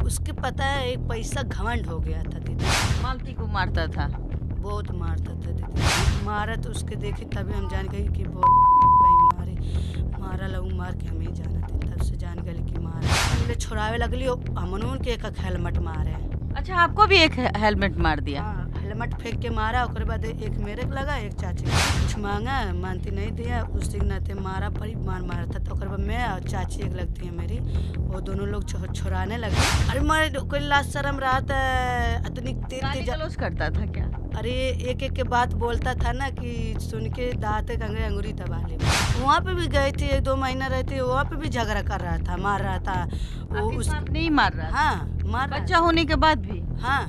उसके पता है एक पैसा घमंड हो गया था दीदी। मालती को मारता था? बहुत मारता था दीदी। मारा तो उसके देखे तभी हम जान गए कि बहुत भाई मारा लहू मार के हमें जाना थे। तब से जान गए कि मारा हमने छोड़ावे लगली हमनून के एक हेलमेट मारे। अच्छा, आपको भी एक हेलमेट मार दिया? हाँ, हेलमेट फेंक के मारा। उसके बाद एक मेरे को लगा, एक चाची कुछ मांगा, मानती नहीं दिया, उसी नाते मारा, बड़ी मारा था। तो बाद मैं और चाची एक लगती है मेरी, वो दोनों लोग छुड़ाने लगे। अरे मारे कोई लाज शर्म रहा था, इतनी तेज करता था क्या? अरे एक एक के बात बोलता था ना कि सुन के दांत कंगे अंगूरी दबा ले। वहाँ पे भी गए थे, 1-2 महीना रहते, वहाँ पे भी झगड़ा कर रहा था, मार रहा था वो। उस नहीं मार रहा? हाँ, मार रहा। बच्चा होने के बाद भी? हाँ,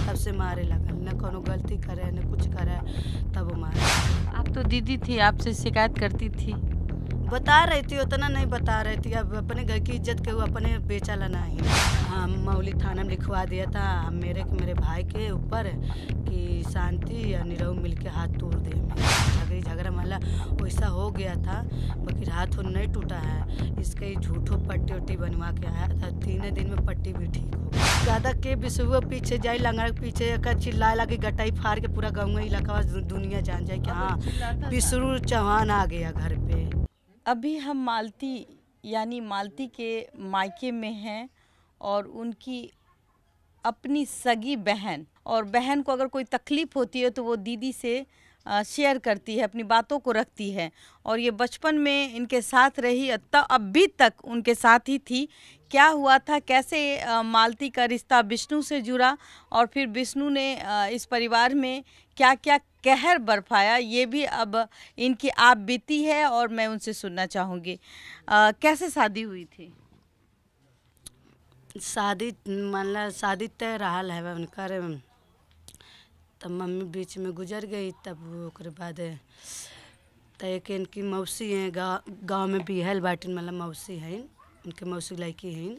तब से मारे लगा, न कोनो गलती करे न कुछ करे, तब वो मारे। आप तो दीदी थी, आपसे शिकायत करती थी? बता रही थी, उतना नहीं बता रही थी। अब अपने घर की इज्जत के वो अपने बेचा ला नहीं। हाँ, मौली थाना में लिखवा दिया था मेरे भाई के ऊपर कि शांति और नीरव मिल के हाथ तोड़ दे। झगड़ा माला वैसा हो गया था, बाकी हाथ वो नहीं टूटा है। इसके ही झूठो पट्टी उट्टी बनवा के आया था, 3 दिन में पट्टी भी ठीक हो गई। ज़्यादा के विश्व पीछे जाए, लंगड़ा के पीछे चिल्लाए लगी, गटाई फाड़ के पूरा गाँव इलाका दुनिया जान जाए कि हाँ विष्णु चौहान आ गया घर पे। अभी हम मालती यानी मालती के मायके में हैं और उनकी अपनी सगी बहन, और बहन को अगर कोई तकलीफ़ होती है तो वो दीदी से शेयर करती है, अपनी बातों को रखती है। और ये बचपन में इनके साथ रही, अभी तक उनके साथ ही थी। क्या हुआ था, कैसे मालती का रिश्ता विष्णु से जुड़ा और फिर विष्णु ने इस परिवार में क्या क्या कहर बरपाया, ये भी अब इनकी आप बीती है और मैं उनसे सुनना चाहूँगी। कैसे शादी हुई थी? शादी मतलब शादी तय रहल है उनकर, तब मम्मी बीच में गुजर गई। तब ओकरे बाद तय के इनकी मौसी हैं, गाँव में बिहल बाटिन, मतलब मौसी हैं, उनके मौसी लड़की हैं।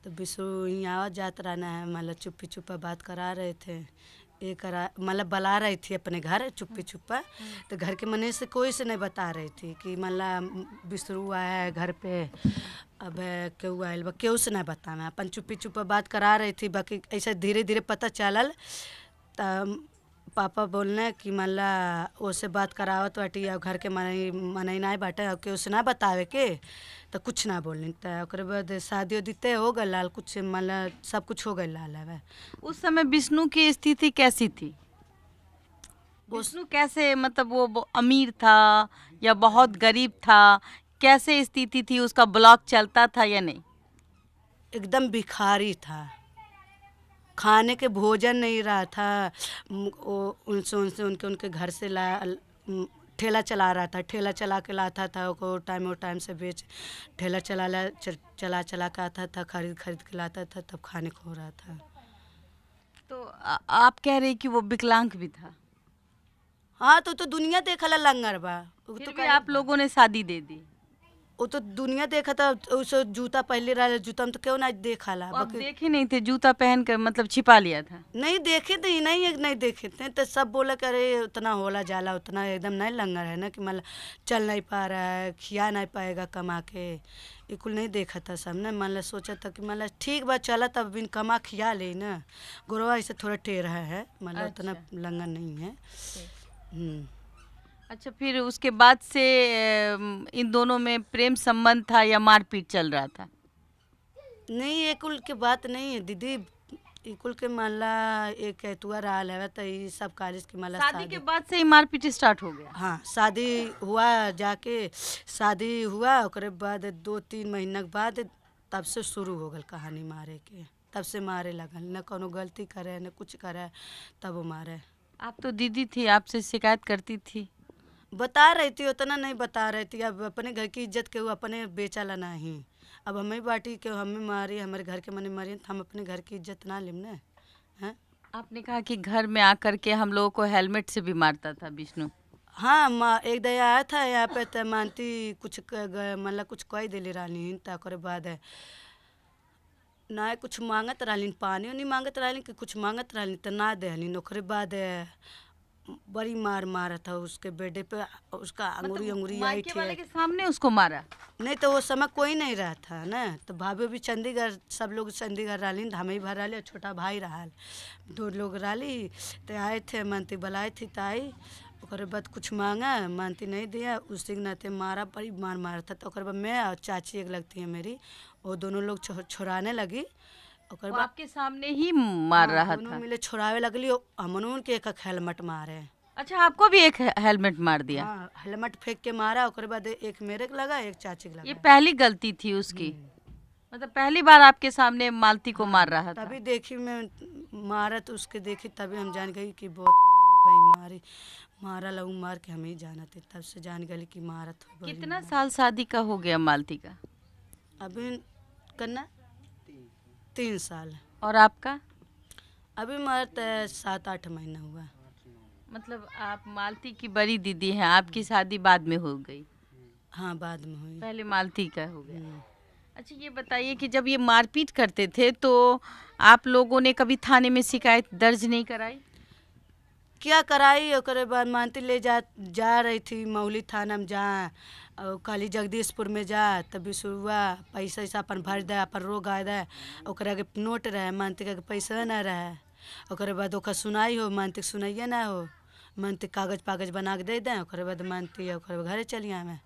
तो विष्णु यहाँ आवा जात रहना है, मतलब चुप्पी चुप्पा बात करा रहे थे। ये करा मतलब बुला रही थी अपने घर चुप्पी चुप्पा। तो घर के मने से कोई से नहीं बता रही थी कि मतलब विष्णु आया है घर पे, अब क्यों आयल बा, क्यों से नहीं बताना, अपन चुप्पी चुप्पा बात करा रही थी। बाकी ऐसे धीरे धीरे पता चलल, तब पापा बोलने कि मल्ला ओसे बात करावत बाटी, और घर के मनई नहीं बाटे, और के उसे ना बतावे के, तो कुछ ना बोलनी। तो ओकरे बाद शादी उदी तय हो गल लाल, कुछ मतलब सब कुछ हो गल लाल है। उस समय विष्णु की स्थिति कैसी थी? विष्णु कैसे, मतलब वो अमीर था या बहुत गरीब था? कैसे स्थिति थी उसका? ब्लॉक चलता था या नहीं? एकदम भिखारी था, खाने के भोजन नहीं रहा था। उनसे उनके घर से ठेला चला रहा था, ठेला चला के लाता था, वो टाइम से बेच, ठेला चला के आता था, खरीद के लाता था, तब खाने को हो रहा था। तो आप कह रहे कि वो विकलांग भी था? हाँ, तो दुनिया देखला लंगर बा। फिर भी आप लोगों ने शादी दे दी? वो तो दुनिया देखा था, उस जूता पहले रहा, जूता में तो क्यों ना देखा ला। आप देखे नहीं थे? जूता पहन कर मतलब छिपा लिया था? नहीं देखे थे, नहीं देखे थे। तो सब बोला कि अरे उतना होला जाला, उतना एकदम नहीं लंगर है ना कि मतलब चल नहीं पा रहा है, खिया नहीं पाएगा कमा के, ये कुल नहीं देखा था सब ने। मतलब सोचा था कि मतलब ठीक बात चला, तब बिन कमा खिया ले ना। गोरवा ऐसे थोड़ा टेढ़ा है, मतलब उतना लंगर नहीं है। अच्छा, फिर उसके बाद से इन दोनों में प्रेम संबंध था या मारपीट चल रहा था? नहीं, ये कुल के बात नहीं है दीदी, कुल के माला एक एतुआ रहल है, तो ये सब कॉलेज के माला शादी के बाद से ही मारपीट स्टार्ट हो गया? हाँ, शादी हुआ, जाके शादी हुआ, ओकरे बाद 2-3 महीना के बाद तब से शुरू हो गल कहानी मारे के। तब से मारे लगल, न कोनो गलती करे न कुछ करे, तब वो मारे। आप तो दीदी थी, आपसे शिकायत करती थी? बता रही थी, उतना नहीं बता रही थी। अब अपने घर की इज्जत के वो अपने बेचा ला नहीं। अब हमें बाटी के हमें मारी, हमारे घर के मने मारी, हम अपने घर की इज्जत ना लेम ना। हैं? आपने कहा कि घर में आकर के हम लोगों को हेलमेट से भी मारता था विष्णु? हाँ, एक दया आया था यहाँ पे, तो मानती कुछ मतलब कुछ कह दिली रहनी। तक बाद ना कुछ मांगत रहलिन, पानी उनी मांगत रहलिन कि कुछ मांगत रहलिन, तो ना देहलिन। ओकरे बाद बड़ी मार मारा था उसके बेटे पे, उसका अंगूरी अंगूरी आई मायके वाले थी। के सामने उसको मारा? नहीं तो वो समय कोई नहीं रहा था ना, तो भाभी भी चंडीगढ़, सब लोग चंडीगढ़ रही, हम ही भर रही और छोटा भाई रहा, 2 लोग रही। तो आए थे, मानती बुलाई थी तो आई, ओकर बाद कुछ मांगा, मानती नहीं दिया, उसी के नाते मारा, बड़ी मार मारा था। तो ओकर बाद मैं और चाची एक लगती है मेरी, वो दोनों लोग छोड़ाने लगी। ओकर वो बाद आपके सामने ही मार रहा दोनों था? मिले छोड़ावे लगली, हमनून के एक हेलमेट मारे। अच्छा, आपको भी एक हेलमेट मार दिया? हाँ, हेलमेट फेंक के मारा, ओकर बाद एक मेरे के लगा, एक चाची के ये लगा। पहली गलती थी उसकी? मतलब पहली बार आपके सामने मालती को मार रहा था? तभी देखी मैं, मारा तो उसके देखी, तभी हम जान गई कि बहुत हरामी भाई मारी, मारा लहू मार के हम ही जाना थे, तब से जान गई कि मारा तो। कितना साल शादी का हो गया मालती का? अभी करना 3 साल। और आपका? अभी मरत 7-8 महीना हुआ। मतलब आप मालती की बड़ी दीदी हैं, आपकी शादी बाद में हो गई? हाँ, बाद में हुई। पहले मालती का हो गया। हम्म। अच्छा, ये बताइए कि जब ये मारपीट करते थे तो आप लोगों ने कभी थाने में शिकायत दर्ज नहीं कराई? क्या कराई, ओकरे बाद मानती ले जा रही थी मौली थाना में, जा और काली जगदीशपुर में जा, तभी शुरुआ पैसा ऐसा अपन भर दे, अपन रोग आए दे, ओकरा के नोट रहे, मानती का पैसा ना रहे। ओकरे बाद ओकर सुनाई हो, मानती सुनाइए ना हो, मानती कागज बना के दे दें, ओकरे बाद मानती ओकरे घरे चली आए। मैं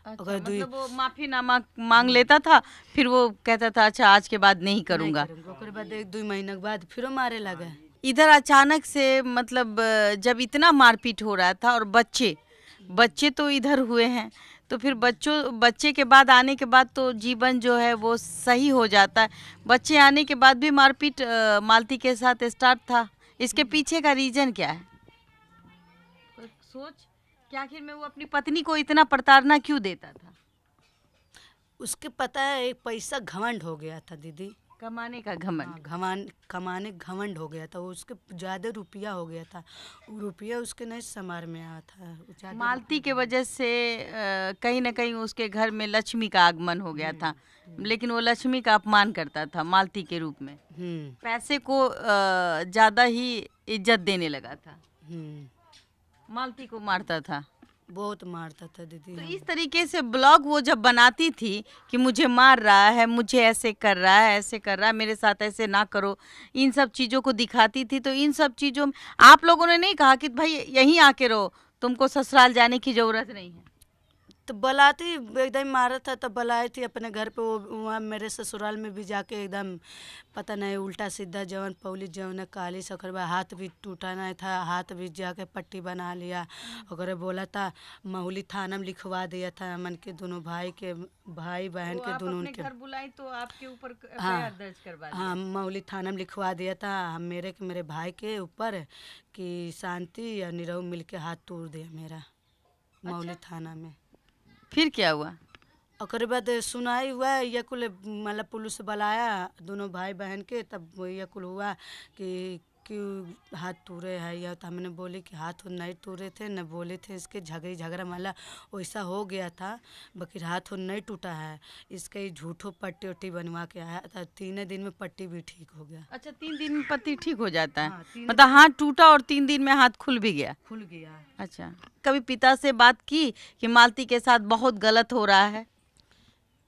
अच्छा, मतलब वो माफीनामा मांग लेता था, फिर वो कहता था अच्छा आज के बाद नहीं करूँगा। ओकरे बाद 1-2 महीने के बाद फिर मारे लगे। इधर अचानक से मतलब जब इतना मारपीट हो रहा था और बच्चे तो इधर हुए हैं, तो फिर बच्चे के बाद आने के बाद तो जीवन जो है वो सही हो जाता है। बच्चे आने के बाद भी मारपीट मालती के साथ स्टार्ट था, इसके पीछे का रीजन क्या है? तो सोच कि आखिर में वो अपनी पत्नी को इतना प्रताड़ना क्यों देता था? उसके पता है, एक पैसा घमंड हो गया था दीदी, कमाने का घमंड। कमाने घमंड हो गया था, वो उसके ज़्यादा रुपया हो गया था, वो रुपया उसके नहीं समार में आया था, वो ज़्यादा मालती के वजह से कहीं ना कहीं उसके घर में लक्ष्मी का आगमन हो गया था, लेकिन वो लक्ष्मी का अपमान करता था मालती के रूप में। पैसे को ज़्यादा ही इज्जत देने लगा था, मालती को मारता था, बहुत मारता था दीदी। तो इस तरीके से ब्लॉग वो जब बनाती थी कि मुझे मार रहा है, मुझे ऐसे कर रहा है, ऐसे कर रहा है, मेरे साथ ऐसे ना करो, इन सब चीज़ों को दिखाती थी। तो इन सब चीज़ों में आप लोगों ने नहीं कहा कि भाई यहीं आके रहो, तुमको ससुराल जाने की ज़रूरत नहीं है? तो बुलाती, एकदम मारा था, तब बुलाई थी अपने घर पे, वो वहाँ मेरे ससुराल में भी जाके एकदम पता नहीं उल्टा सीधा जवन पौली जवन काली सखरबा, हाथ भी टूटा नहीं था, हाथ भी जाके पट्टी बना लिया। और बोला था महुली थाना में लिखवा दिया था, मन के दोनों भाई बहन के दोनों अपने के। घर बुलाई तो आपके ऊपर हाँ, एफआईआर दर्ज करवा दिया? हाँ, मौली थाना में लिखवा दिया था, हम मेरे भाई के ऊपर कि शांति और निरहु मिल के हाथ तोड़ दिया मेरा, मौली थाना में। फिर क्या हुआ? ओकर बाद सुनाई हुआ, ये कुल मतलब पुलिस बुलाया दोनों भाई बहन के, तब ये कुल हुआ कि क्यों हाथ टूरे है, या तो हमने बोले कि हाथ नहीं टूरे थे, न बोले थे, इसके झगड़ा माला वैसा हो गया था, बाकी हाथ नहीं टूटा है, इसके ही झूठो पट्टी उट्टी बनवा के आया था, 3 दिन में पट्टी भी ठीक हो गया। अच्छा, 3 दिन में पति ठीक हो जाता है? हाँ, मतलब हाथ टूटा और 3 दिन में हाथ खुल भी गया? खुल गया। अच्छा, कभी पिता से बात की कि मालती के साथ बहुत गलत हो रहा है?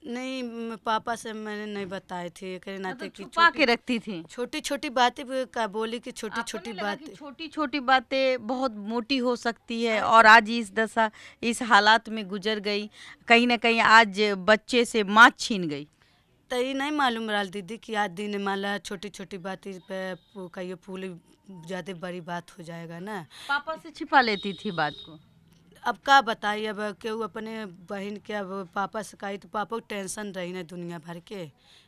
नहीं, पापा से मैंने नहीं बताई थी, कहने नाते मतलब कि छुपा के रखती थी? छोटी छोटी बातें भी का बोली कि छोटी आपको छोटी नहीं लगा कि बातें। छोटी छोटी बातें बहुत मोटी हो सकती है और आज इस दशा इस हालात में गुजर गई, कहीं ना कहीं आज बच्चे से माँ छीन गई? तो ये नहीं मालूम रहा दीदी कि आज दिन माला छोटी छोटी बातें पे कहिए फूल ज़्यादा बड़ी बात हो जाएगा ना। पापा से छिपा लेती थी बात को? अब क्या बताइए, अब केहू अपने बहन के अब पापा से कही तो पापा को टेंशन रही ना दुनिया भर के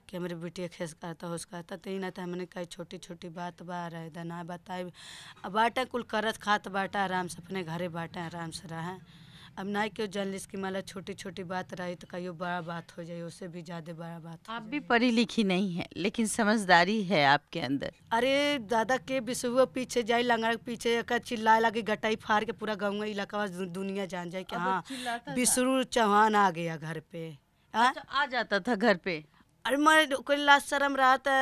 कि हमारे बेटिया खेस करता होश करता, तो ही ना था हमने कही छोटी छोटी बात बा रहे ना बताए। अब बाटा कुल करत खात बाटा आराम से अपने घरे बाटा आराम से रहे। अब ना क्यों जर्नलिस्ट की माला छोटी छोटी बात रही तो कहियो बड़ा बात हो जाए, उससे भी ज़्यादा बड़ा बात। आप भी पढ़ी लिखी नहीं है, लेकिन समझदारी है आपके अंदर। अरे दादा के बिसुआ पीछे जाए लंगड़ा के पीछे एक चिल्लाए लगे, गटाई फाड़ के पूरा गाँव इलाका दुनिया जान जाए कि हाँ बिसरू चौहान आ गया घर पे। अच्छा, आ जाता था घर पे? अरे मैं कोई लाज शर्म रहा था,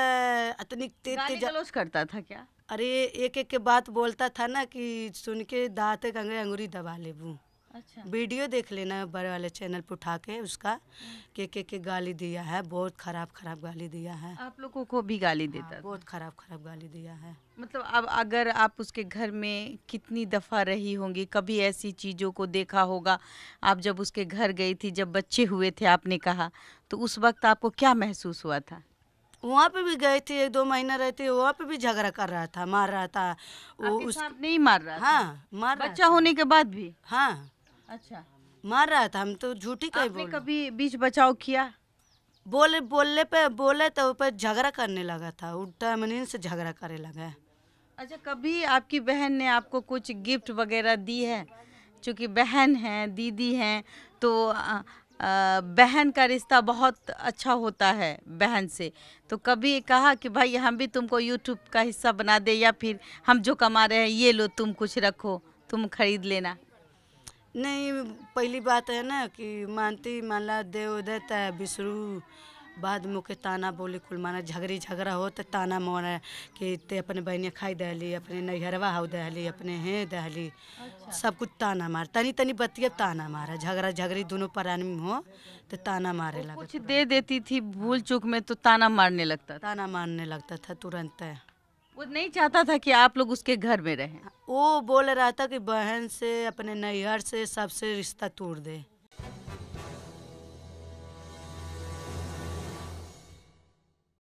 इतनी गाली गलौज करता था क्या? अरे एक एक के बात बोलता था ना कि सुन के दांत कंगे अंगूरी दबा लेबू। अच्छा। वीडियो देख लेना बड़े वाले चैनल पर उठा के उसका, के गाली दिया है, बहुत खराब खराब गाली दिया है। आप लोगों को भी गाली देता हाँ, था? बहुत खराब खराब गाली दिया है। मतलब अब अगर आप उसके घर में कितनी दफ़ा रही होंगी, कभी ऐसी चीज़ों को देखा होगा? आप जब उसके घर गई थी, जब बच्चे हुए थे आपने कहा, तो उस वक्त आपको क्या महसूस हुआ था? वहाँ पे भी गए थे, 1-2 महीना रहते, वहाँ पे भी झगड़ा कर रहा था, मार रहा था वो आपके उस। साथ नहीं मार रहा था? हाँ, मार रहा बच्चा था। होने के बाद भी? हाँ, अच्छा। मार रहा था। हम तो झूठी कहीं आपने बोले। कभी बीच बचाव किया? बोले तो ऊपर झगड़ा करने लगा था, उल्टा मनीन से झगड़ा करे लगा। अच्छा, कभी आपकी बहन ने आपको कुछ गिफ्ट वगैरह दी है? चूँकि बहन हैं, दीदी हैं, तो बहन का रिश्ता बहुत अच्छा होता है बहन से। तो कभी कहा कि भाई हम भी तुमको यूट्यूब का हिस्सा बना दे, या फिर हम जो कमा रहे हैं ये लो तुम कुछ रखो, तुम खरीद लेना? नहीं, पहली बात है ना कि मानती मानला देव देता है बिसरू, बाद मुके ताना बोली कुल माना झगड़ा हो तो ताना मोरा कि ते अपने बहनिया खाई दहली, अपने नैहरवा हाउ दहली, अपने हे दहली, अच्छा। सब कुछ ताना मार, तनी तनी बतिया ताना मारा, झगड़ा झगड़ी दोनों प्राणी में हो तो ताना मारे वो लगे, कुछ दे देती थी भूल चूक में तो ताना मारने लगता था? ताना मारने लगता था तुरंत। वो नहीं चाहता था कि आप लोग उसके घर में रहें? वो बोल रहा था कि बहन से अपने नैहर से सबसे रिश्ता तोड़ दे।